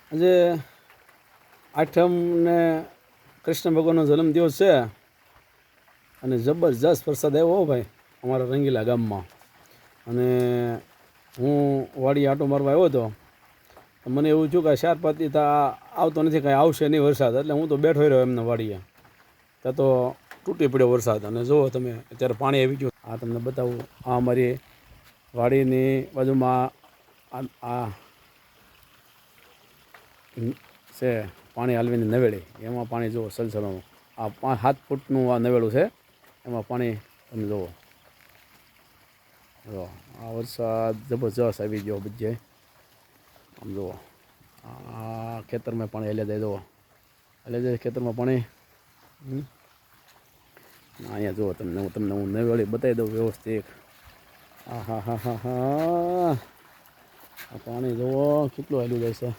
આજે આઠમ ને કૃષ્ણ ભગવાનનો જન્મદિવસ છે અને જબરજસ્ત વરસાદ આવ્યો ભાઈ અમારા રંગીલા ગામમાં. અને હું વાડી આંટો મારવા આવ્યો હતો તો મને એવું થયું કે 4-5 દી આવતો નથી, કાંઈ આવશે નહીં વરસાદ. એટલે હું તો બેઠો રહ્યો એમને વાડીએ. ત્યાં તો તૂટી પડ્યો વરસાદ. અને જુઓ તમે અત્યારે પાણી આવી ગયું. આ તમને બતાવું, આ અમારી વાડીની બાજુમાં આ છે પાણી હાલવીની નવેડી. એમાં પાણી જુઓ સલસલાનું. આ 5-7 ફૂટનું આ નવેડું છે, એમાં પાણી તમે જુઓ. જો આ વરસાદ જબરજસ્ત આવી ગયો બધે. આમ જુઓ આ ખેતરમાં પાણી હેલે જાય. જુઓ હેલે જાય ખેતરમાં પાણી. અહીંયા જુઓ તમને હું નવેડી બતાવી દઉં વ્યવસ્થિત. હા હા હા હા હા, આ પાણી જુઓ કેટલું હેલું જાય છે.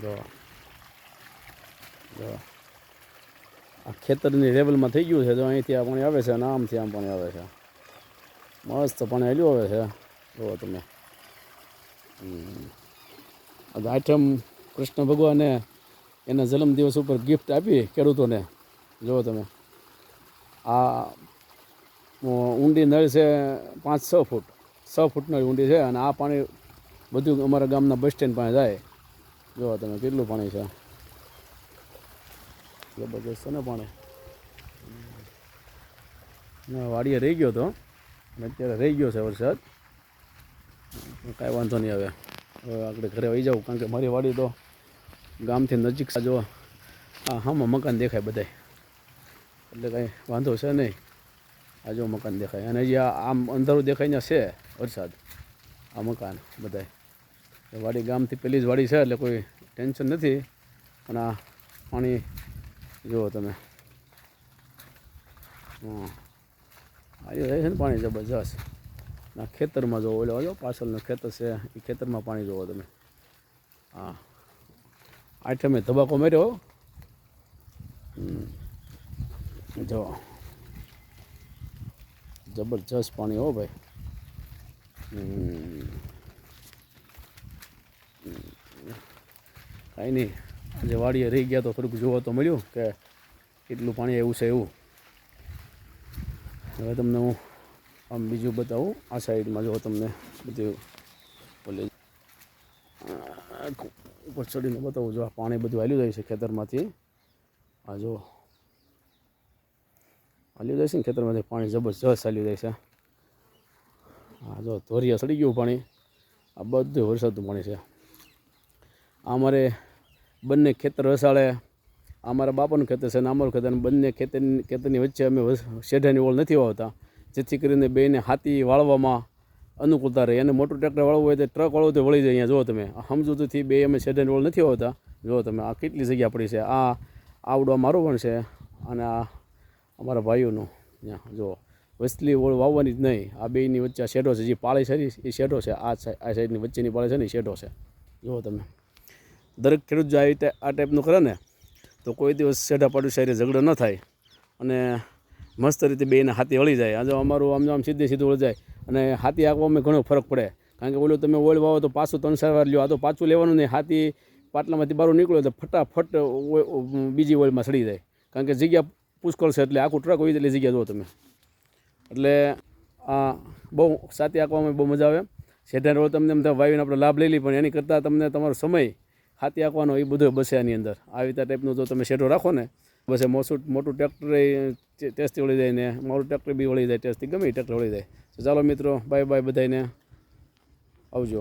જો જો આ ખેતરની લેવલમાં થઈ ગયું છે. જો અહીંથી આ પાણી આવે છે અને આમથી આમ પાણી આવે છે. મસ્ત પાણી હેલ્યું આવે છે. જુઓ તમે. આઠમ કૃષ્ણ ભગવાને એના જન્મદિવસ ઉપર ગિફ્ટ આપી ખેડૂતોને. જુઓ તમે, આ ઊંડી નળ છે 5-6 ફૂટ, 6 ફૂટની ઊંડી છે. અને આ પાણી બધું અમારા ગામના બસ સ્ટેન્ડ પાસે જાય. જુઓ તમે કેટલું પાણી છે. જબરજસ્ત છે ને પાણી. વાડીએ રહી ગયો હતો અને અત્યારે રહી ગયો છે વરસાદ. કાંઈ વાંધો નહીં. હવે આગળ ઘરે આવી જાઉં, કારણ કે મારી વાડી તો ગામથી નજીક છે. જો હા હામાં મકાન દેખાય બધાય, એટલે કાંઈ વાંધો છે નહીં. આ જો મકાન દેખાય, અને હજી આમ અંધારું દેખાય ને છે વરસાદ. આ મકાન બધાય વાડી ગામથી પેલી જ વાડી છે, એટલે કોઈ ટેન્શન નથી. પણ આ પાણી જુઓ તમે. આવી જાય છે ને પાણી જબરજસ્ત. ના ખેતરમાં જુઓ, ઓલો પાછળનું ખેતર છે એ ખેતરમાં પાણી જુઓ તમે. હા આઠમે ધબાકો માર્યો. જો જબરજસ્ત પાણી હો ભાઈ. કાંઈ નહીં, આજે વાડીએ રહી ગયા તો થોડુંક જોવા તો મળ્યું કે કેટલું પાણી આવ્યું છે એવું. હવે તમને હું આમ બીજું બતાવું. આ સાઈડમાં જો તમને બધું બોલે ઉપર ચડીને બતાવું. જો પાણી બધું હાલ્યું જાય છે ખેતરમાંથી. આ જો હાલ્યું જાય છે ને ખેતરમાંથી પાણી જબરજસ્ત હાલ્યું જાય છે. હા જો ધોરિયા સડી ગયું પાણી. આ બધું વરસાદનું પાણી છે. આ અમારે બંને ખેતર વસાડે. અમારા બાપાનું ખેતર છે અને અમારું ખેતર. બંને ખેતરની વચ્ચે અમે શેઢાની ઓળ નથી વાવતા, જેથી કરીને બેને હાથી વાળવામાં અનુકૂળતા રહે. એને મોટું ટ્રેક્ટર વાળવું હોય તો ટ્રક વાળવું તો વળી જાય. અહીંયા જુઓ તમે, સમજૂતીથી બે અમે શેઢાની ઓળ નથી વાવતા. જુઓ તમે આ કેટલી જગ્યા પડી છે. આ આવડો મારું પણ છે અને આ અમારા ભાઈઓનું. ત્યાં જુઓ વસલી ઓળ વાવવાની જ નહીં. આ બેની વચ્ચે આ શેઢો છે, જે પાળી છે એ શેઢો છે. આ સાઈડની વચ્ચેની પાળી છે ને એ શેઢો છે. જુઓ તમે, દરેક ખેડૂત જો આવી રીતે આ ટાઈપનું કરે ને તો કોઈ દિવસ શેઢા પાડું સારી ઝઘડો ન થાય અને મસ્ત રીતે બેને હાથી વળી જાય. આજે અમારું આમ સીધું વળી જાય. અને હાથી આંકવામાં ઘણો ફરક પડે, કારણ કે ઓલું તમે ઓળ વાવો તો પાછું 3-4 વાર લ્યો. આ તો પાછું લેવાનું નહીં. હાથી પાટલામાંથી બહાર નીકળ્યો તો ફટાફટ બીજી ઓળમાં સડી જાય, કારણ કે જગ્યા પુષ્કળ છે. એટલે આખું ટ્રક હોય એટલી જગ્યા જુઓ તમે. એટલે આ બહુ સાથી આંકવામાં બહુ મજા આવે. શેઢાની ઓળ તમને વાવીને આપણે લાભ લઈ લઈએ, પણ એની કરતાં તમને તમારો સમય હાથી આંકવાનો એ બધો બસે આની અંદર. આવી રીતે ટાઈપનું જો તમે શેઢો રાખો ને બસ મોટું ટ્રેક્ટર ટેસ્ટથી વળી જાય ને મારું ટ્રેક્ટર બી વળી જાય ટેસ્ટથી. ગમે એ ટ્રેક્ટર વળી જાય. તો ચાલો મિત્રો, બાય બાય બધાને, આવજો.